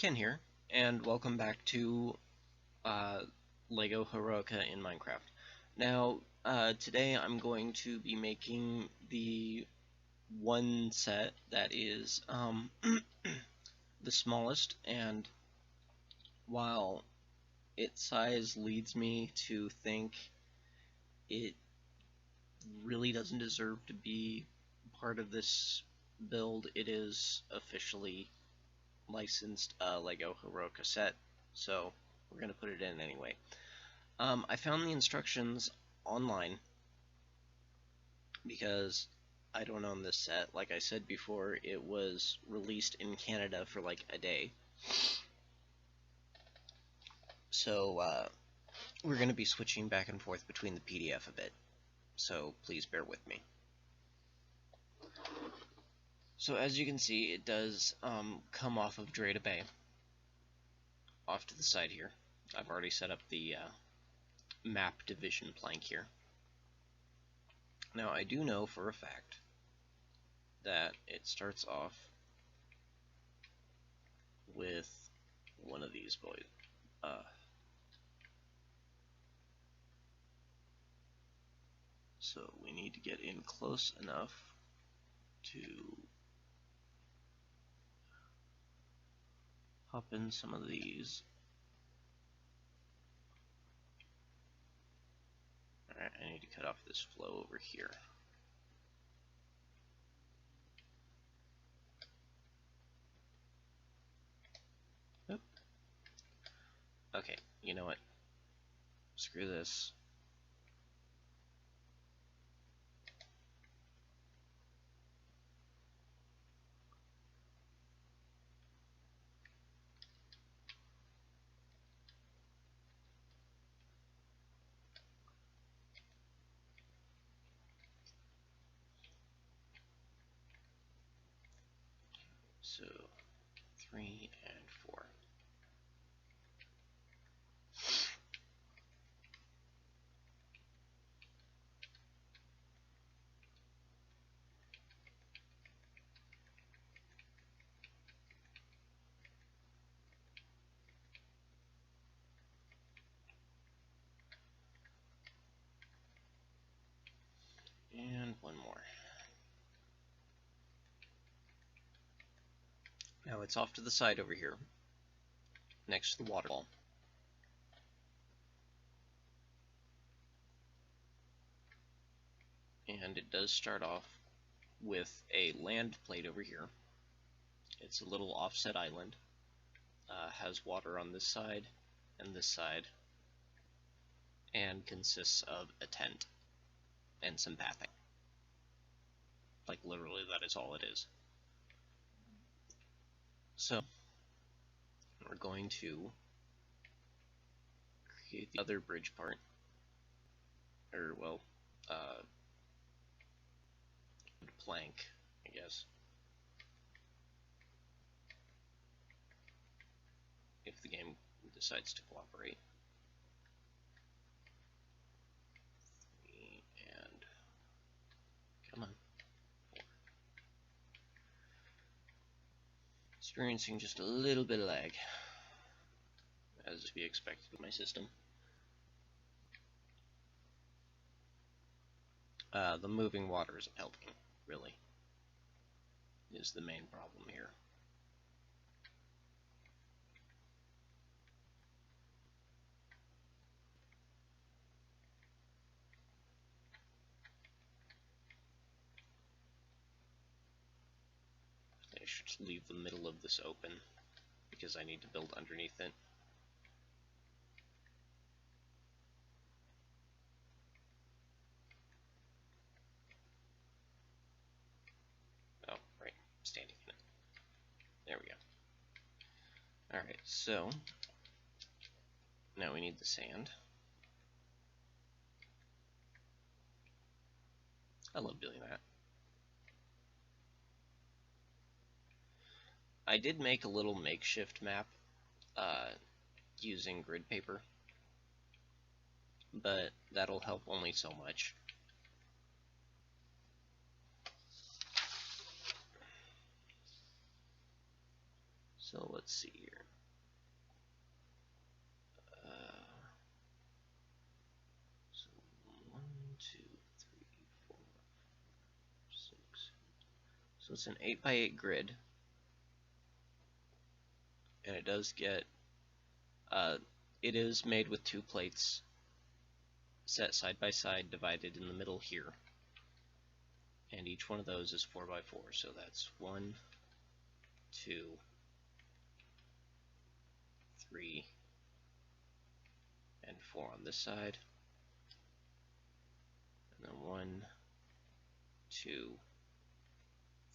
Ken here, and welcome back to uh, Lego Heroica in Minecraft. Now, today I'm going to be making the one set that is the smallest, and while its size leads me to think it really doesn't deserve to be part of this build, it is officially licensed Lego Heroica set, so we're going to put it in anyway. I found the instructions online because I don't own this set. Like I said before, it was released in Canada for like a day. So we're going to be switching back and forth between the PDF a bit, so please bear with me. So as you can see, it does come off of Dreda Bay, off to the side here. I've already set up the map division plank here. Now I do know for a fact that it starts off with one of these boys. So we need to get in close enough to hop in some of these. Alright, I need to cut off this flow over here. Oop. Okay, you know what? Screw this. So 3 and 4. And one more. Now it's off to the side over here, next to the waterfall. And it does start off with a land plate over here. It's a little offset island. Has water on this side and this side, and consists of a tent and some pathing. Like literally that is all it is. So we're going to create the other bridge part, or well, plank, I guess. If the game decides to cooperate. 3 and come on. 4. Experiencing just a little bit of lag, as to be expected with my system. The moving water isn't helping, really, is the main problem here. I should leave the middle of this open because I need to build underneath it. Oh, right, standing in it. There we go. Alright, so now we need the sand. I love doing that. I did make a little makeshift map using grid paper, but that'll help only so much. So let's see here. So it's an 8x8 grid, and it does get, it is made with 2 plates set side by side, divided in the middle here. And each one of those is 4x4, so that's 1, 2, 3, and 4 on this side. And then 1, 2,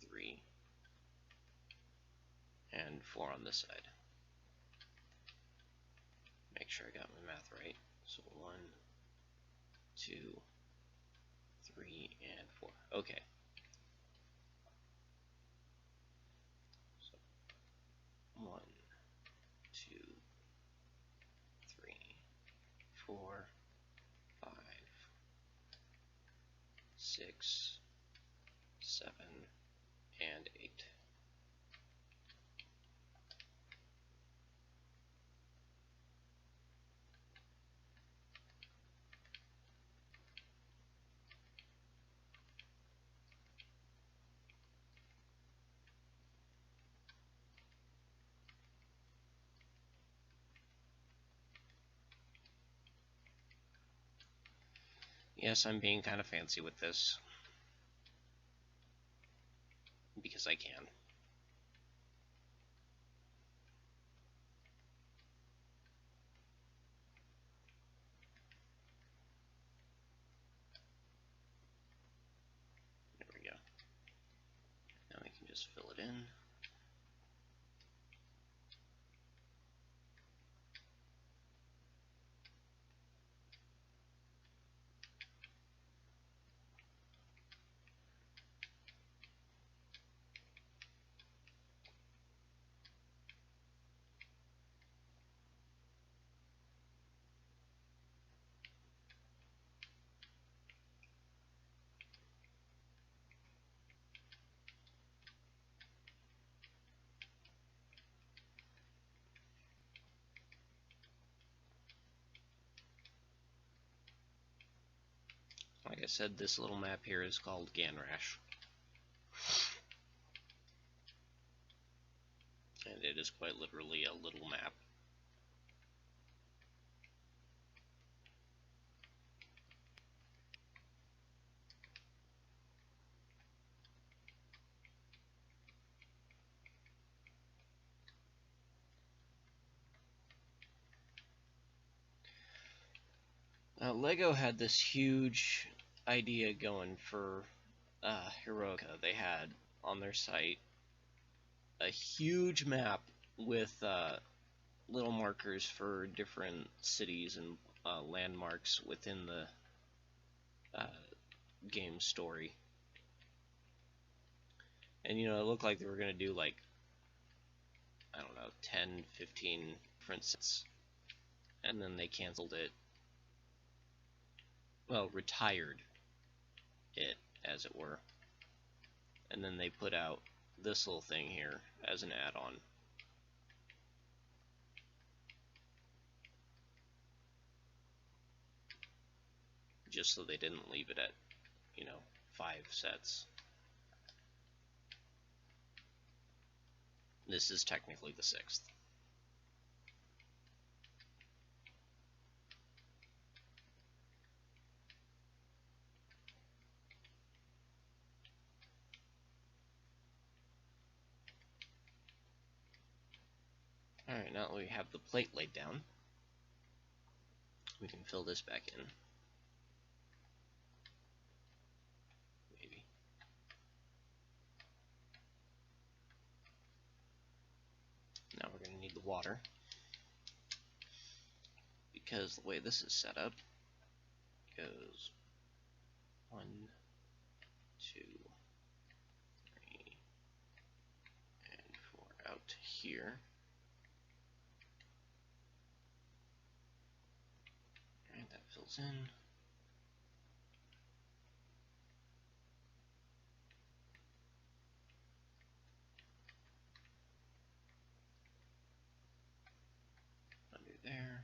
3, and 4 on this side. Make sure I got my math right. So 1, 2, 3, and 4. Okay. So 1, 2, 3, 4, 5, 6, 7, and 8. Yes, I'm being kind of fancy with this, because I can. There we go. Now we can just fill it in. Like I said, this little map here is called Ganrash. And it is quite literally a little map. Lego had this huge idea going for Heroica. They had on their site a huge map with little markers for different cities and landmarks within the game story. And you know, it looked like they were going to do like, I don't know, 10, 15 different sets. And then they canceled it. Well, retired it, as it were. And then they put out this little thing here as an add-on. Just so they didn't leave it at, you know, 5 sets. This is technically the 6th. Alright, now that we have the plate laid down, we can fill this back in. Maybe. Now we're going to need the water, because the way this is set up goes 1, 2, 3, and 4 out to here. Alright, that fills in. Under there.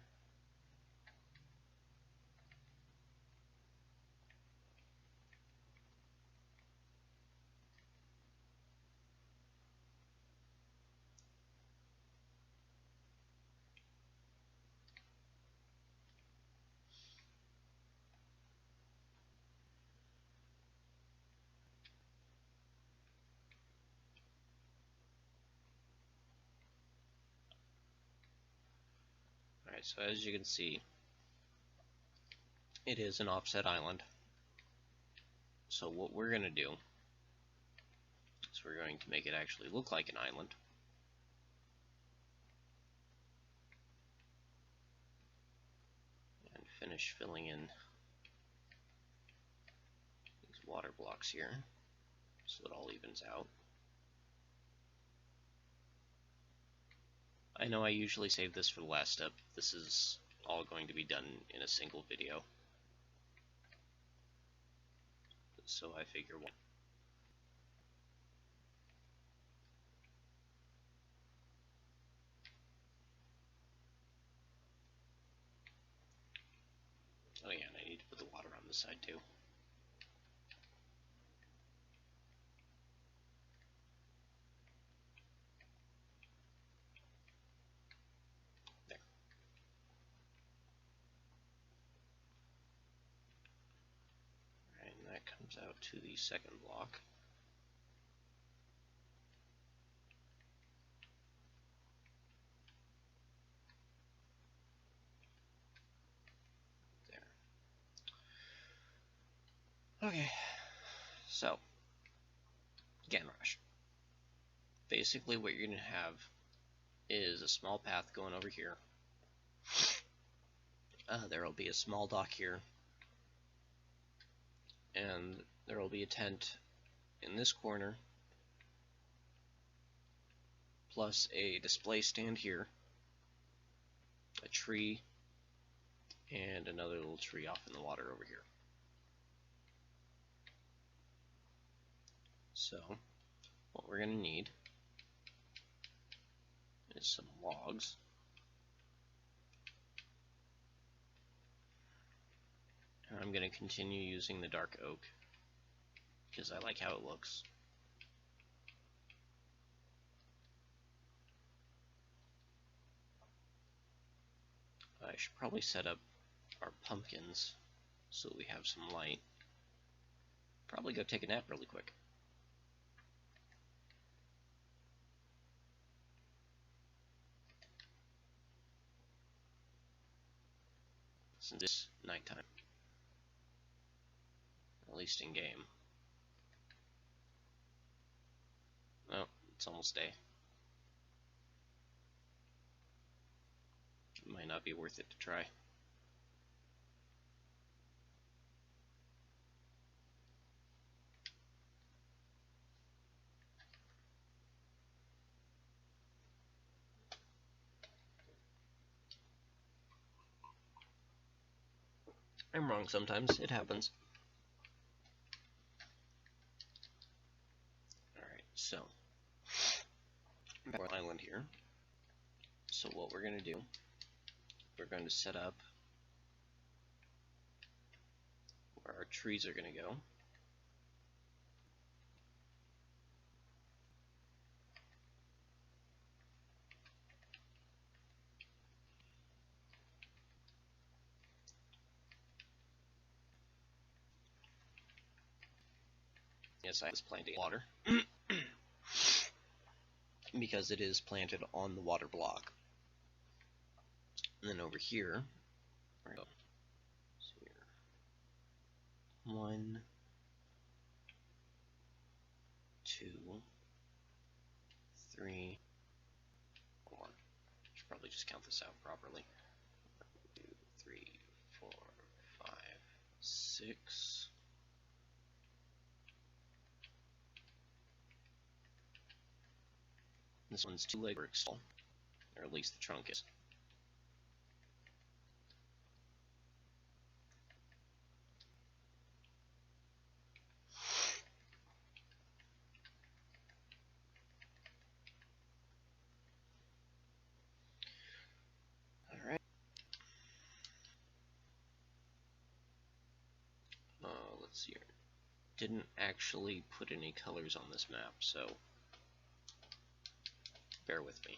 Alright, so as you can see, it is an offset island. So what we're going to do is we're going to make it actually look like an island. And finish filling in these water blocks here so it all evens out. I know I usually save this for the last step. This is all going to be done in a single video. So I figure oh yeah, and I need to put the water on this side too. There. Alright, and that comes out to the second block. Okay, so Ganrash. Basically what you're going to have is a small path going over here. There will be a small dock here, and there will be a tent in this corner, plus a display stand here, a tree, and another little tree off in the water over here. So what we're going to need is some logs. And I'm going to continue using the dark oak because I like how it looks. I should probably set up our pumpkins so we have some light. Probably go take a nap really quick. Since it's nighttime. At least in game. Oh, it's almost day. It might not be worth it to try. I'm wrong sometimes, it happens. Alright, so back to our island here. So what we're going to do, we're going to set up where our trees are going to go. Yes, I was planting water because it is planted on the water block. And then over here, right, so here, 1, 2, 3, 4. Should probably just count this out properly. 1, 2, 3, 4, 5, 6. This one's 2 Lego Heroica, or at least the trunk is. Alright. Let's see here. Didn't actually put any colors on this map, so bear with me.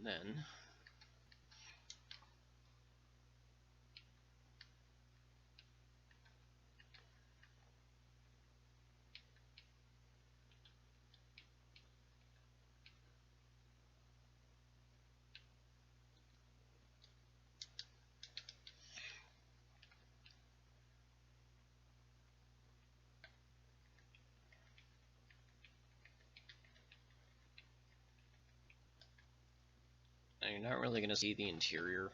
then now you're not really going to see the interior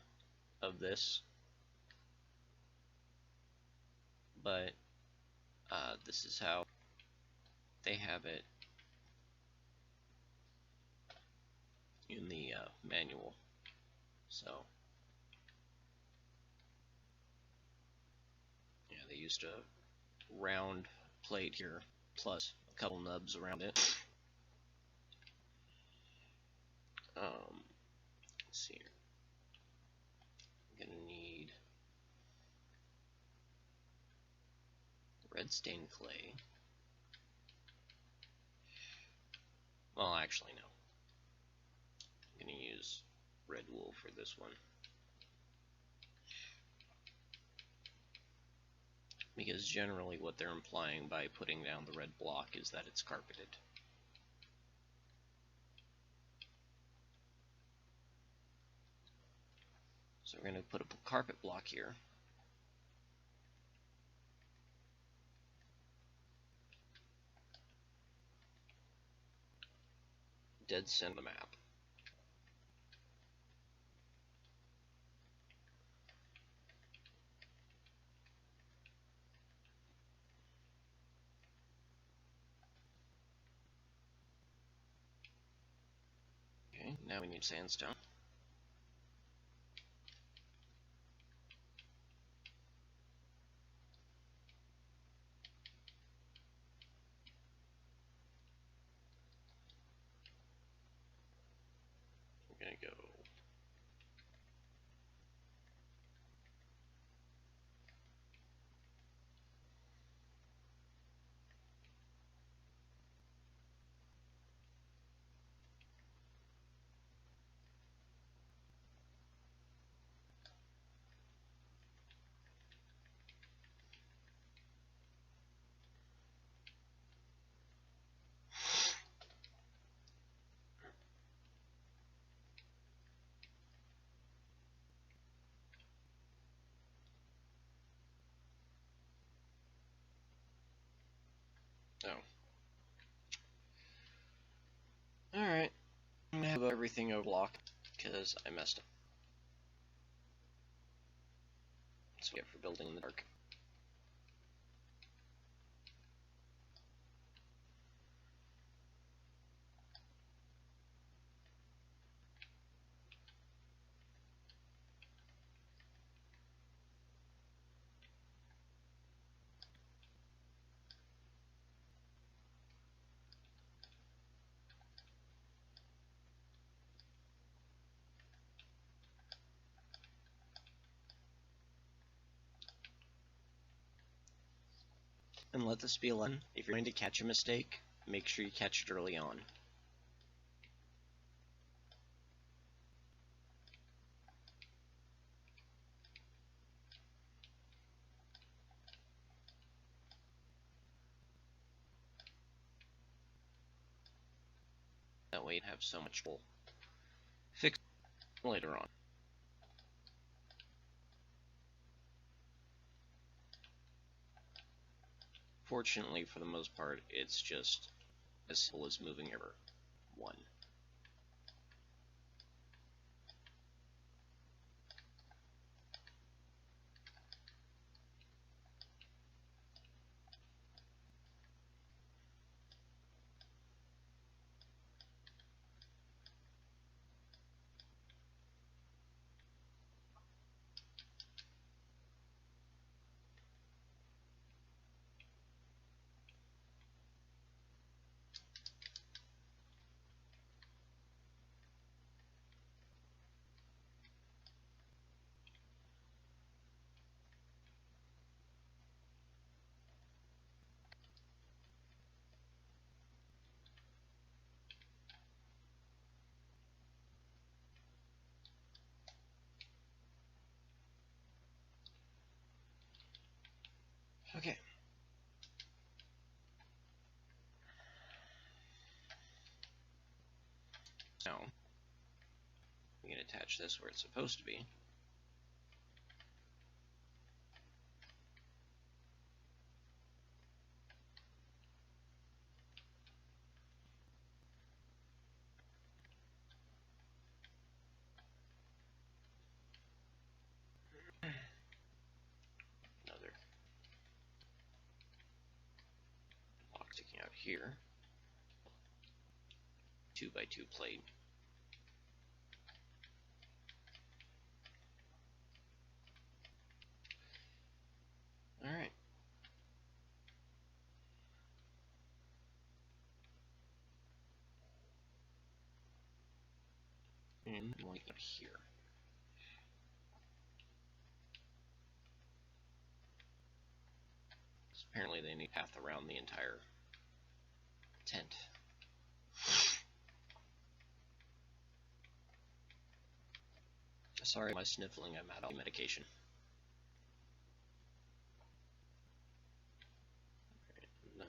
of this, but this is how they have it in the manual. So yeah, they used a round plate here plus a couple nubs around it. Let's see here. I'm gonna need red stained clay. Well, actually no. I'm gonna use red wool for this one, because generally what they're implying by putting down the red block is that it's carpeted. So we're going to put a carpet block here. Dead center of the map. Okay, now we need sandstone. We're going to go Alright, I'm going to have everything overblock because I messed up. That's what I get for building in the dark. And let this be a lesson. If you're going to catch a mistake, make sure you catch it early on. That way you have so much trouble fix later on. Fortunately, for the most part, it's just as simple as moving over one. Okay. Now, we can attach this where it's supposed to be. Another block sticking out here. 2x2 plate. Alright. And like up here. So apparently they need path around the entire tent. Sorry, my sniffling, I'm out of medication. Right, and then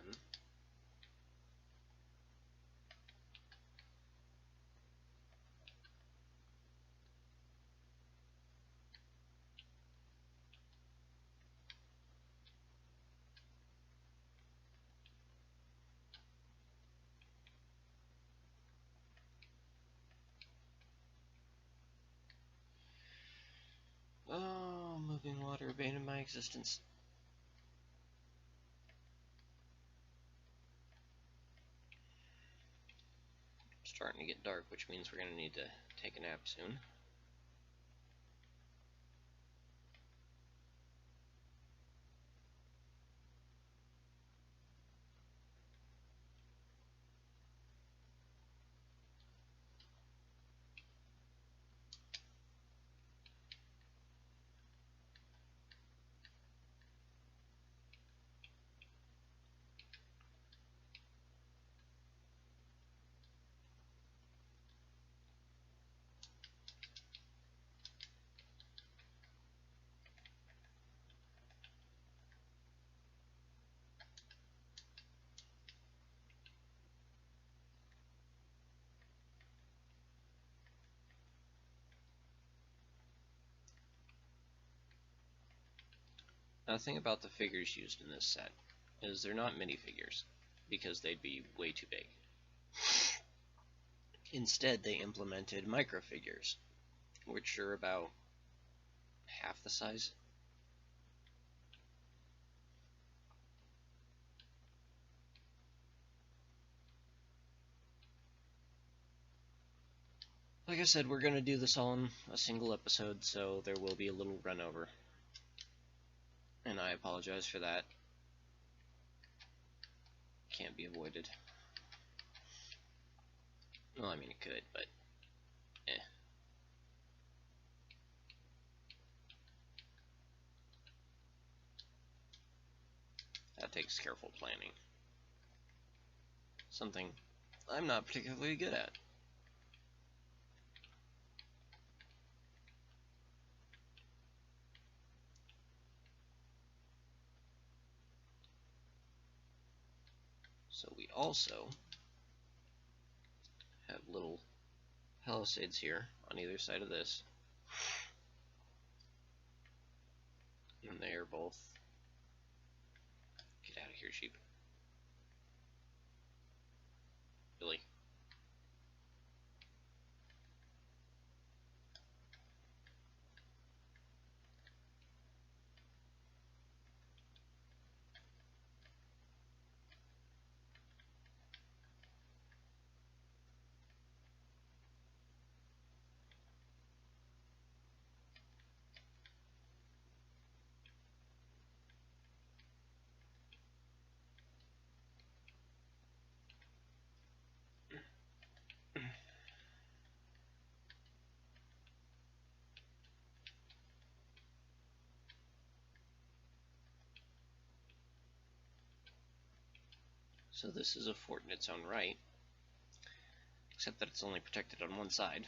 oh, moving water abandoned my existence. Starting to get dark, which means we're going to need to take a nap soon. Now the thing about the figures used in this set is they're not minifigures, because they'd be way too big. Instead, they implemented microfigures, which are about half the size. Like I said, we're going to do this all in a single episode, so there will be a little run over. And I apologize for that. Can't be avoided. Well, I mean, it could, but eh. That takes careful planning. Something I'm not particularly good at. So we also have little palisades here on either side of this. And they are both... Get out of here, sheep. Really? So this is a fort in its own right, except that it's only protected on one side,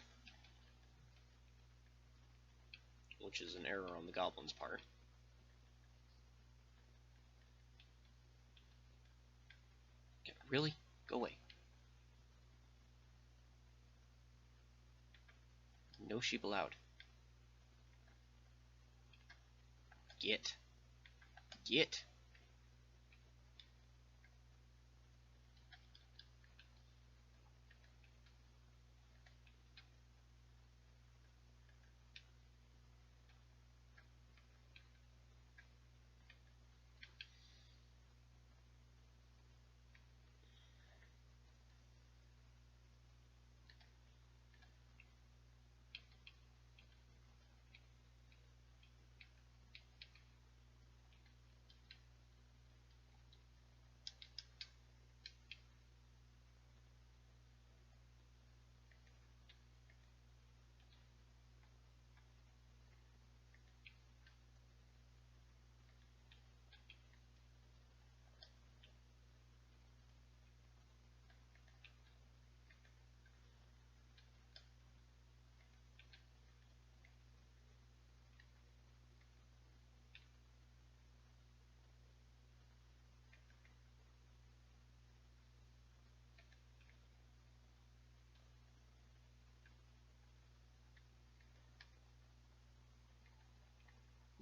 which is an error on the goblin's part. Really? Go away. No sheep allowed. Get. Get.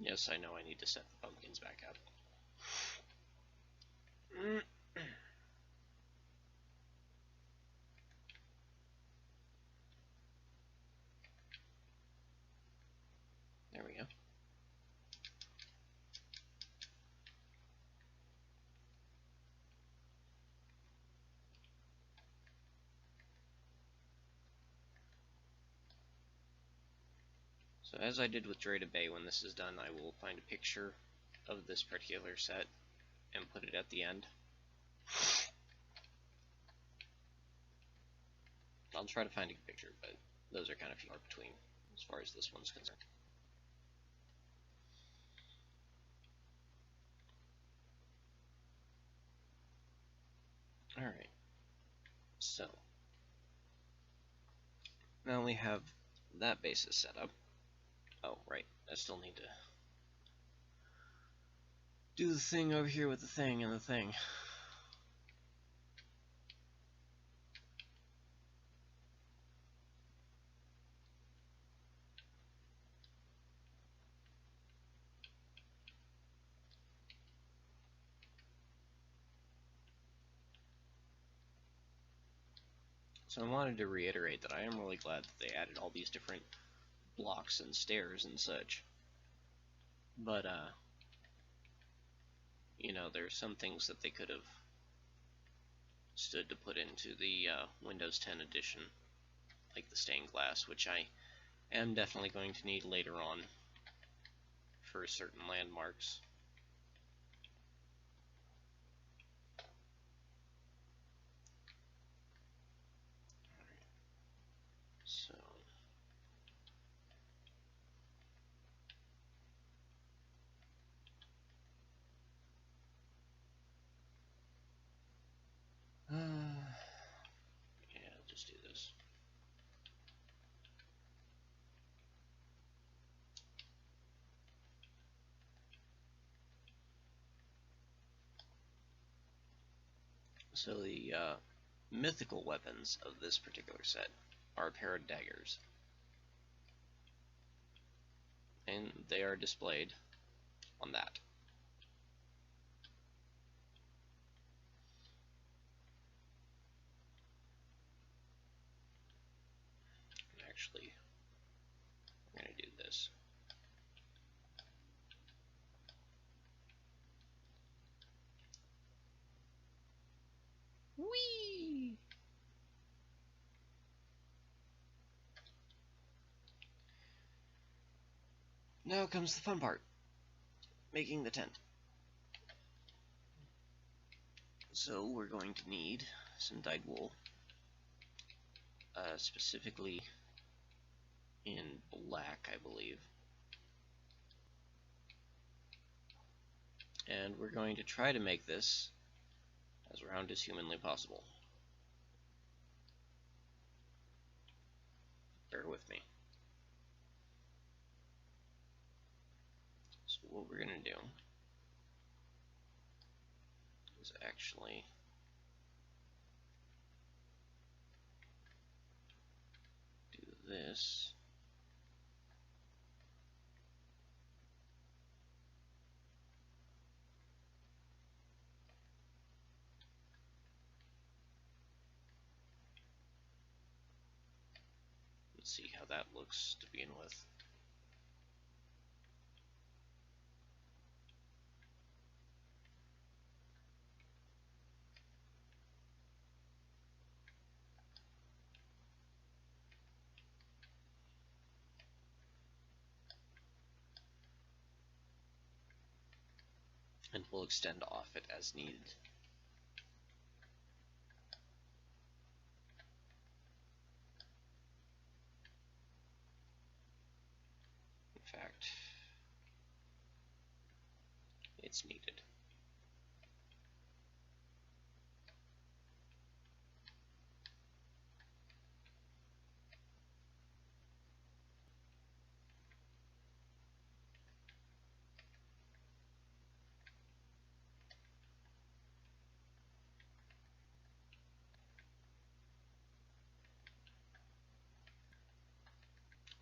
Yes, I know I need to set the pumpkins back up. There we go. So as I did with Drada Bay, when this is done, I will find a picture of this particular set and put it at the end. I'll try to find a picture, but those are kind of few in between as far as this one's concerned. Alright, so now we have that basis set up. Oh, right, I still need to do the thing over here with the thing and the thing. So I wanted to reiterate that I am really glad that they added all these different blocks and stairs and such. But, you know, there's some things that they could have stood to put into the Windows 10 edition, like the stained glass, which I am definitely going to need later on for certain landmarks. So yeah, I'll just do this. So the mythical weapons of this particular set are a pair of daggers, and they are displayed on that. Actually, we're going to do this. Whee! Now comes the fun part, making the tent. So we're going to need some dyed wool, specifically in black, I believe. And we're going to try to make this as round as humanly possible. Bear with me. So what we're going to do is actually this. Let's see how that looks to begin with. And we'll extend off it as needed. In fact, it's needed.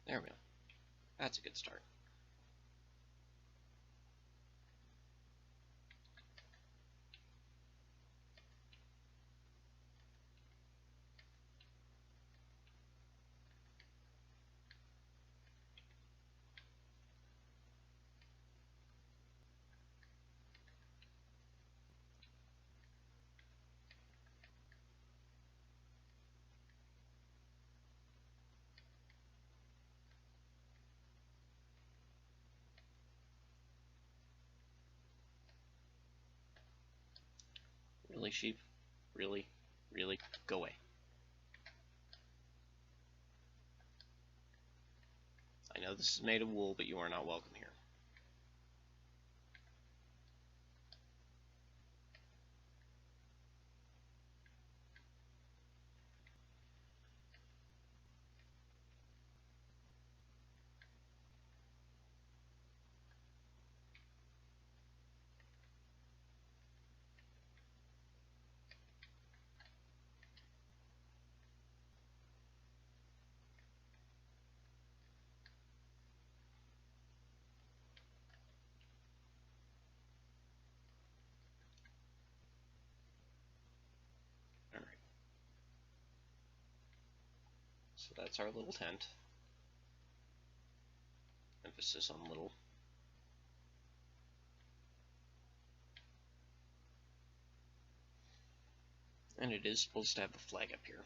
There we go. That's a good start. Really, sheep? Really? Really? Go away. I know this is made of wool, but you are not welcome here. Alright. So that's our little tent. Emphasis on little. And it is supposed to have a flag up here.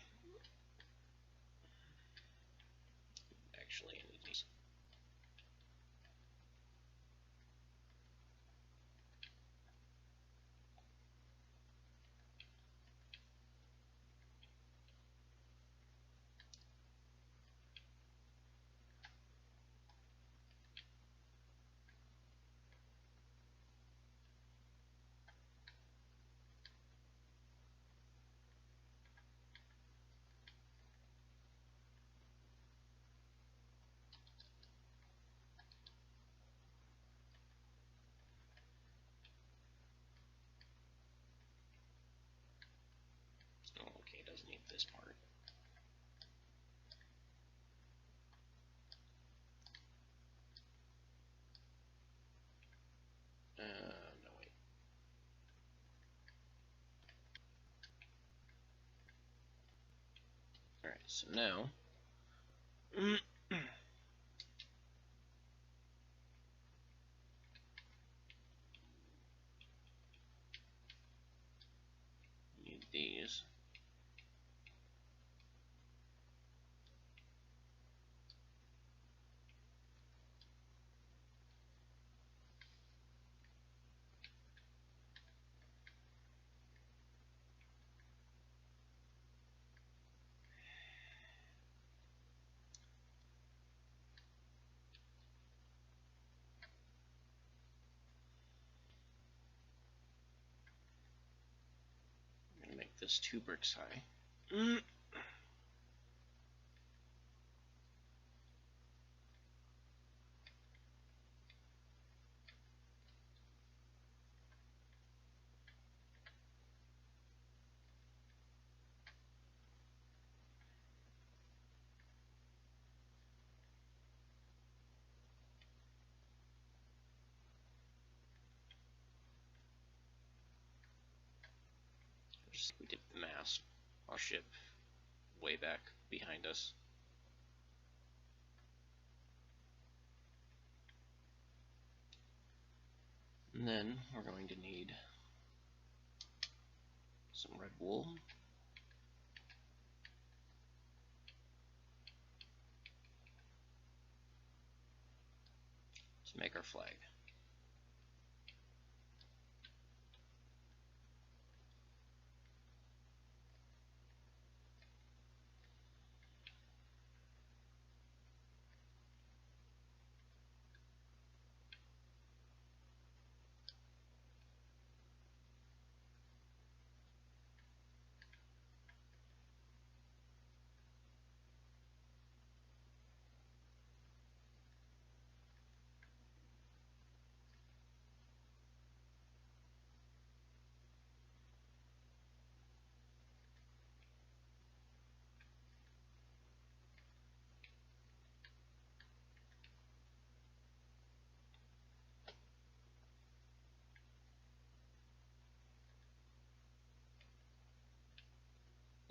Actually, it needs. Oh, okay, it doesn't need this part. No, wait. Alright, so now need these. I'm gonna make this 2 bricks high. We did the mast. Our ship way back behind us. And then we're going to need some red wool. To make our flag.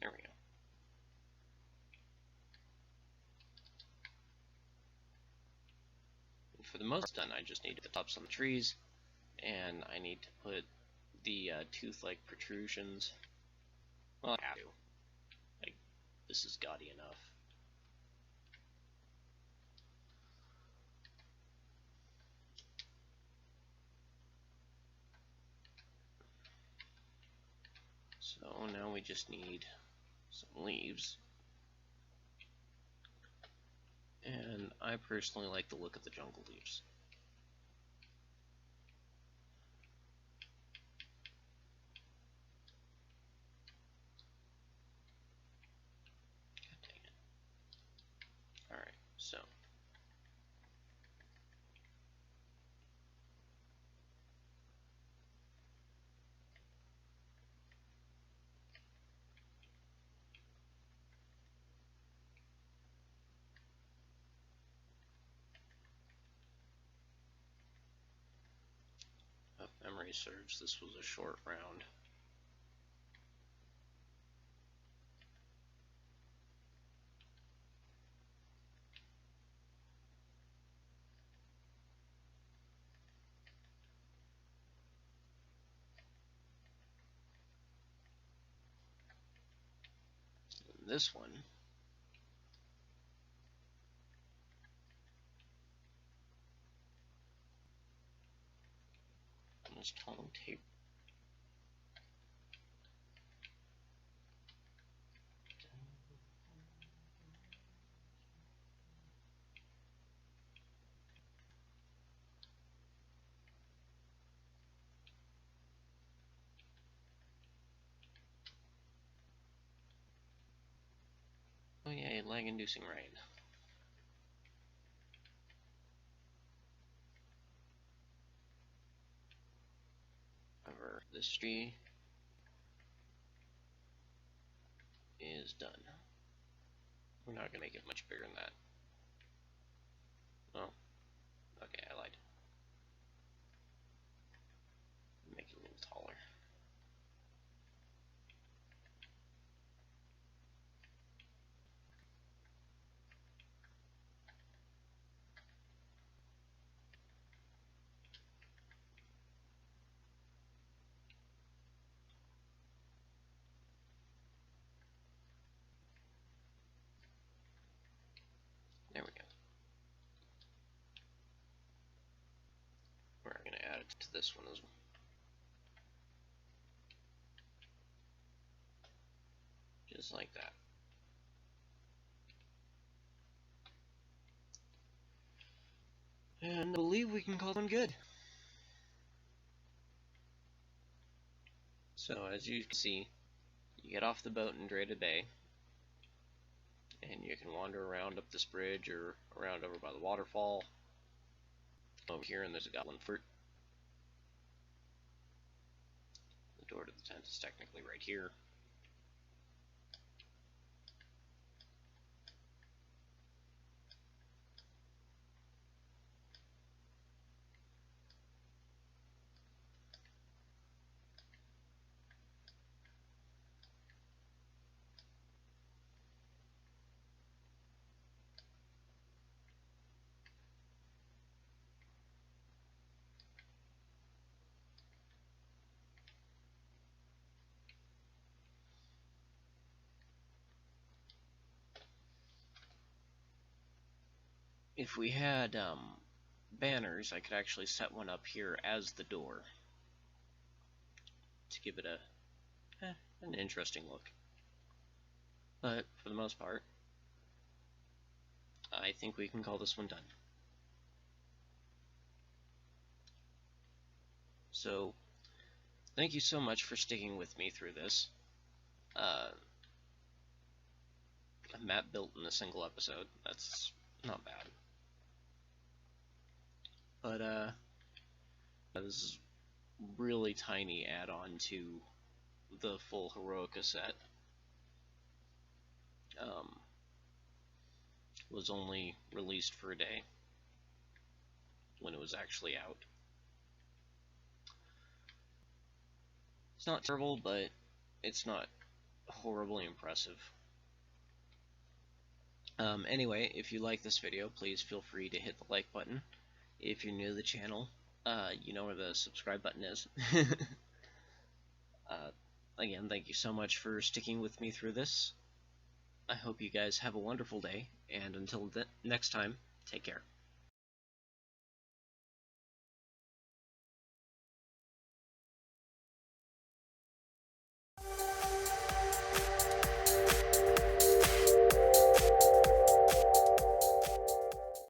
There we go. And for the most done, I just need the tops on the trees, and I need to put the tooth-like protrusions. Well, I have to. Like, this is gaudy enough. So now we just need some leaves. And I personally like the look of the jungle leaves. God dang it. Alright, so. If memory serves, this was a short round. And this one is tongue tape. Oh yeah, lag-inducing rain. However, this tree is done. We're not gonna make it much bigger than that. Oh, okay, I lied. Make it a little taller. There we go. We're going to add it to this one as well. Just like that. And I believe we can call them good. So as you can see, you get off the boat in Dreda Bay, and you can wander around up this bridge or around over by the waterfall. Over here, and there's a goblin fruit. The door to the tent is technically right here. if we had banners, I could actually set one up here as the door to give it an interesting look. But for the most part, I think we can call this one done. So, thank you so much for sticking with me through this. A map built in a single episode. That's not bad. But, this is really tiny add-on to the full Heroica set. Was only released for a day when it was actually out. It's not terrible, but it's not horribly impressive. Anyway, if you like this video, please feel free to hit the like button. If you're new to the channel, you know where the subscribe button is. Again, thank you so much for sticking with me through this. I hope you guys have a wonderful day, and until next time, take care.